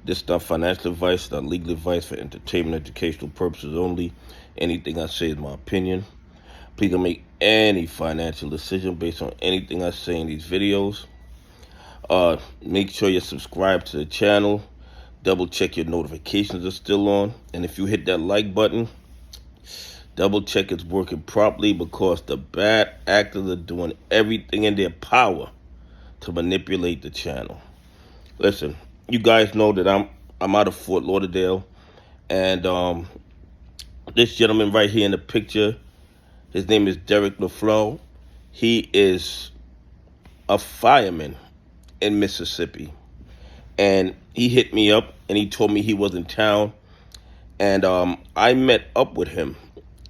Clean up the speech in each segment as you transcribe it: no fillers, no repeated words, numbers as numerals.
This is not financial advice, not legal advice, for entertainment, educational purposes only. Anything I say is my opinion. Please don't make any financial decision based on anything I say in these videos. Make sure you're subscribed to the channel. Double check your notifications are still on. And if you hit that like button, double check it's working properly, because the bad actors are doing everything in their power to manipulate the channel. Listen, you guys know that I'm out of Fort Lauderdale, and this gentleman right here in the picture, his name is Derek LaFleur. He is a fireman in Mississippi, and he hit me up and he told me he was in town, and I met up with him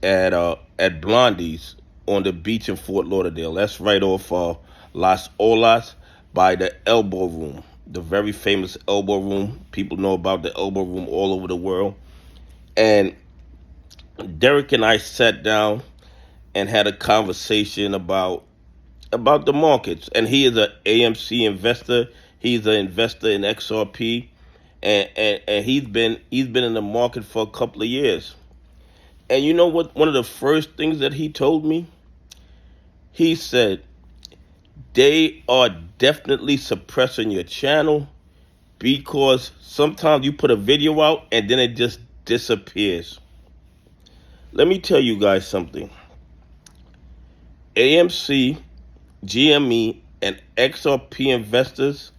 at Blondie's on the beach in Fort Lauderdale. That's right off Las Olas by the Elbow Room, the very famous Elbow Room. People know about the Elbow Room all over the world. And Derek and I sat down and had a conversation about the markets. And he is an AMC investor. He's an investor in XRP, and he's been in the market for a couple of years. And you know what? One of the first things that he told me, he said, they are definitely suppressing your channel, because sometimes you put a video out and then it just disappears. Let me tell you guys something. AMC, GME, and XRP investors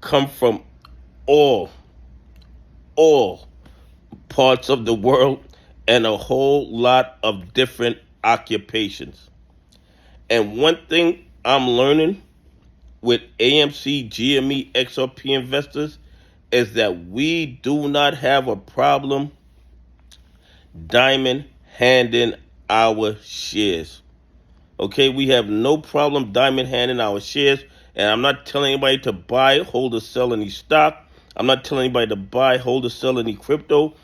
come from all parts of the world and a whole lot of different occupations. And one thing I'm learning with AMC, GME, XRP investors is that we do not have a problem diamond handing our shares. Okay, we have no problem diamond handing our shares. And I'm not telling anybody to buy, hold, or sell any stock. I'm not telling anybody to buy, hold, or sell any crypto.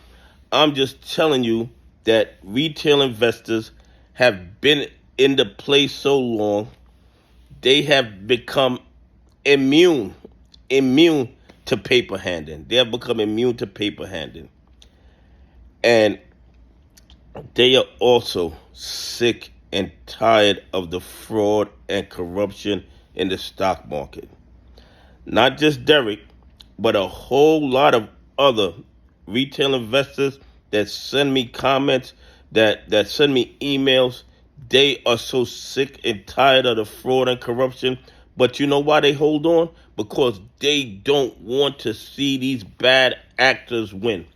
I'm just telling you that retail investors have been in the play so long, they have become immune to paper handing. They have become immune to paper handing. And they are also sick and tired of the fraud and corruption in the stock market. Not just Derek, but a whole lot of other retail investors that send me comments, that send me emails. They are so sick and tired of the fraud and corruption. But you know why they hold on? Because they don't want to see these bad actors win.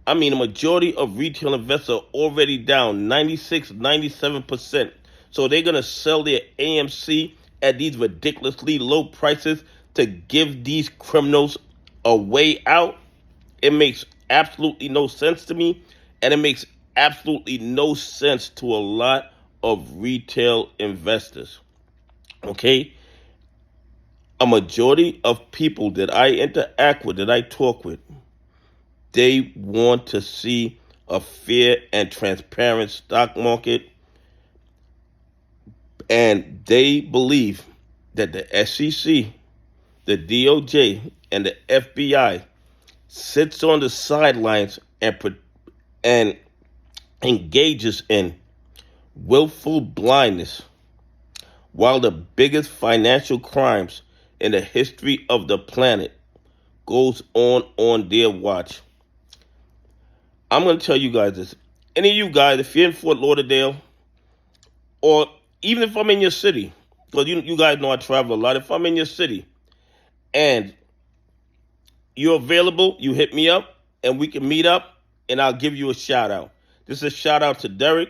I mean, a majority of retail investors are already down 96, 97%. So they're going to sell their AMC at these ridiculously low prices to give these criminals a way out. It makes absolutely no sense to me, and it makes absolutely no sense to a lot of retail investors. Okay? A majority of people that I interact with, that I talk with, they want to see a fair and transparent stock market, and they believe that the SEC, the DOJ, and the FBI sits on the sidelines and engages in willful blindness, while the biggest financial crimes in the history of the planet goes on their watch. I'm going to tell you guys this. Any of you guys, if you're in Fort Lauderdale, or even if I'm in your city, because you guys know I travel a lot. If I'm in your city and you're available, you hit me up and we can meet up and I'll give you a shout out. This is a shout out to Derek.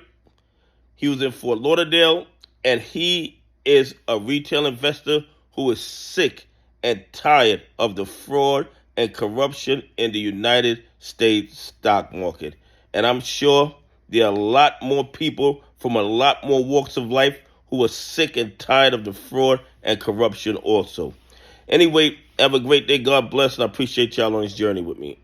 He was in Fort Lauderdale, and he is a retail investor who is sick and tired of the fraud and corruption in the United States stock market. And I'm sure there are a lot more people from a lot more walks of life who are sick and tired of the fraud and corruption also. Anyway, have a great day. God bless, and I appreciate y'all on this journey with me.